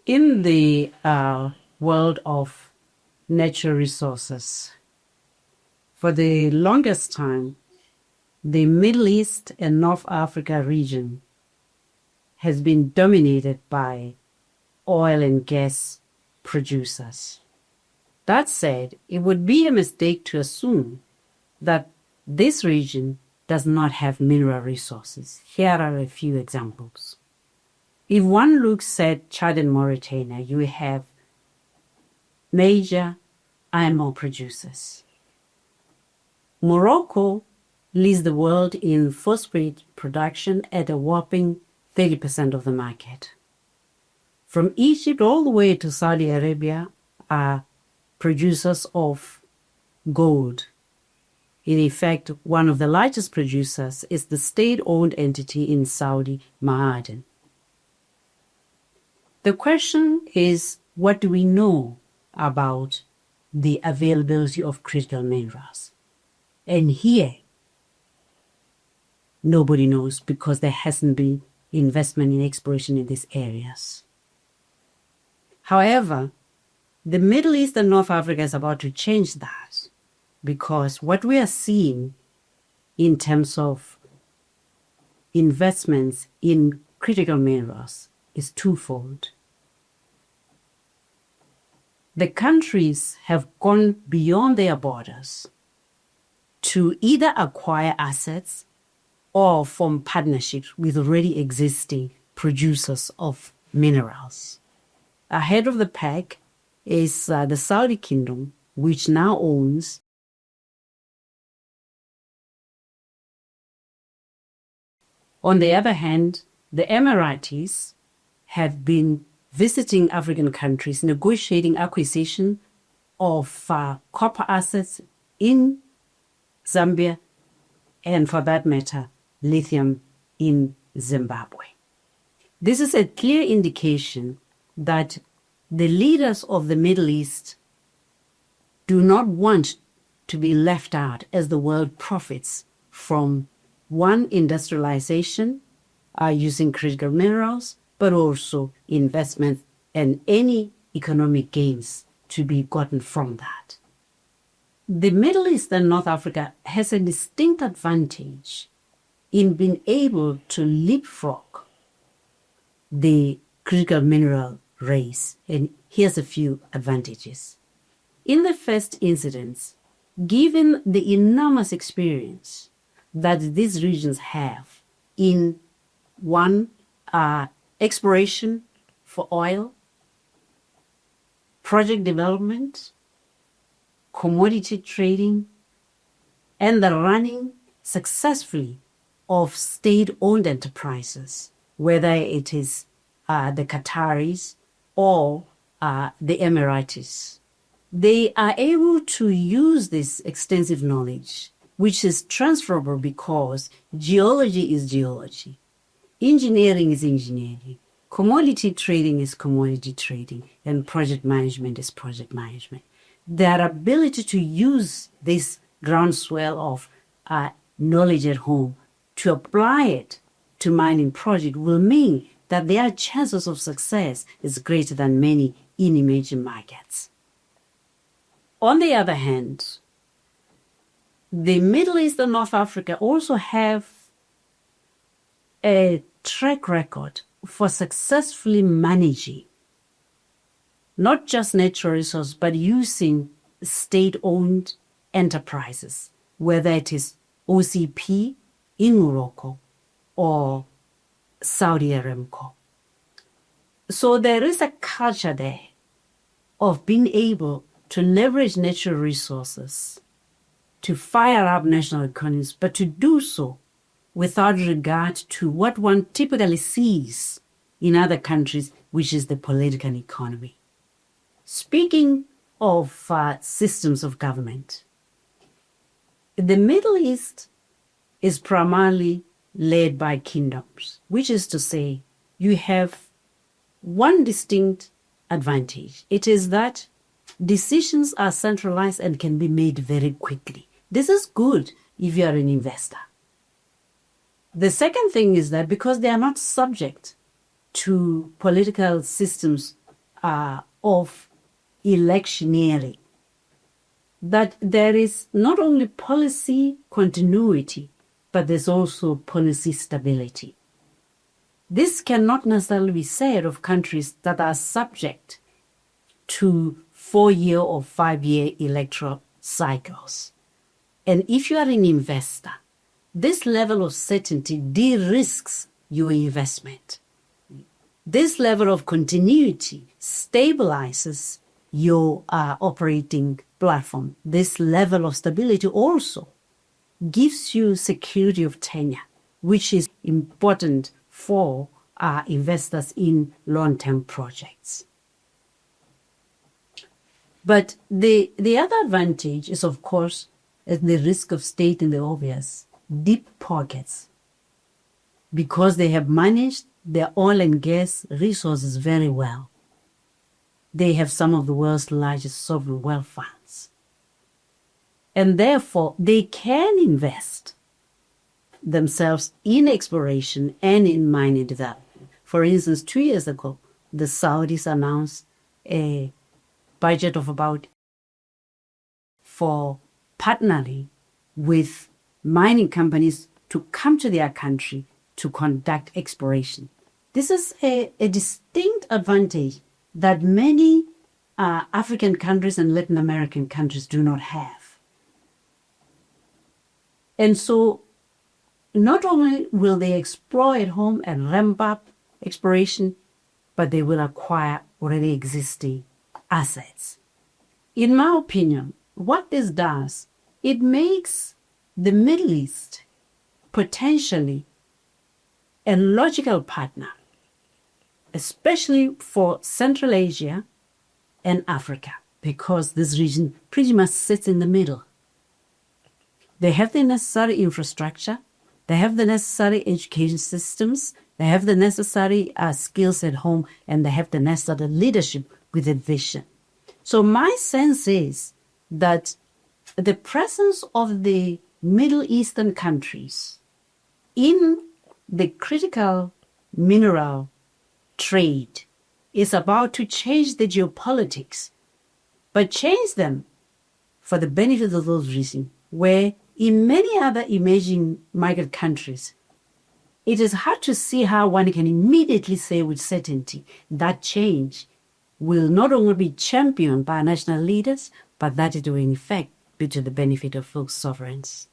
In the world of natural resources, for the longest time, the Middle East and North Africa region has been dominated by oil and gas producers. That said, it would be a mistake to assume that this region does not have mineral resources. Here are a few examples. If one looks at Chad and Mauritania, you have major iron ore producers. Morocco leads the world in phosphate production at a whopping 30% of the market. From Egypt all the way to Saudi Arabia are producers of gold. In effect, one of the largest producers is the state-owned entity in Saudi, Ma'aden. The question is, what do we know about the availability of critical minerals? And here, nobody knows because there hasn't been investment in exploration in these areas. However, the Middle East and North Africa is about to change that because what we are seeing in terms of investments in critical minerals is twofold. The countries have gone beyond their borders to either acquire assets or form partnerships with already existing producers of minerals. Ahead of the pack is the Saudi Kingdom, which now owns On the other hand, the Emiratis have been visiting African countries, negotiating acquisition of copper assets in Zambia, and for that matter, lithium in Zimbabwe. This is a clear indication that the leaders of the Middle East do not want to be left out as the world profits from one, industrialization using critical minerals, but also investment and any economic gains to be gotten from that. The Middle East and North Africa has a distinct advantage in being able to leapfrog the critical mineral race. And here's a few advantages. In the first instance, given the enormous experience that these regions have in one, exploration for oil, project development, commodity trading, and the running successfully of state-owned enterprises, whether it is the Qataris or the Emiratis. They are able to use this extensive knowledge, which is transferable because geology is geology, engineering is engineering, commodity trading is commodity trading, and project management is project management. Their ability to use this groundswell of knowledge at home to apply it to mining project will mean that their chances of success is greater than many in emerging markets. On the other hand, the Middle East and North Africa also have a track record for successfully managing not just natural resources, but using state-owned enterprises, whether it is OCP in Morocco or Saudi Aramco. So there is a culture there of being able to leverage natural resources to fire up national economies, but to do so without regard to what one typically sees in other countries, which is the political economy. Speaking of systems of government, the Middle East is primarily led by kingdoms, which is to say you have one distinct advantage. It is that decisions are centralized and can be made very quickly. This is good if you are an investor. The second thing is that because they are not subject to political systems of electioneering, that there is not only policy continuity, but there's also policy stability. This cannot necessarily be said of countries that are subject to 4-year or 5-year electoral cycles. And if you are an investor, this level of certainty de-risks your investment. This level of continuity stabilizes your operating platform. This level of stability also gives you security of tenure, which is important for investors in long-term projects. But the other advantage is, of course, at the risk of stating the obvious, deep pockets, because they have managed their oil and gas resources very well. They have some of the world's largest sovereign wealth funds. And therefore, they can invest themselves in exploration and in mining development. For instance, 2 years ago, the Saudis announced a budget of about for partnering with mining companies to come to their country to conduct exploration. This is a distinct advantage that many African countries and Latin American countries do not have. And so not only will they explore at home and ramp up exploration, but they will acquire already existing assets. In my opinion, what this does, it makes the Middle East potentially a logical partner, especially for Central Asia and Africa, because this region pretty much sits in the middle. They have the necessary infrastructure, they have the necessary education systems, they have the necessary skills at home, and they have the necessary leadership with a vision. So my sense is that the presence of the Middle Eastern countries in the critical mineral trade is about to change the geopolitics, but change them for the benefit of those regions, where in many other emerging market countries, it is hard to see how one can immediately say with certainty that change will not only be championed by national leaders, but that it will in effect be to the benefit of folks' sovereigns.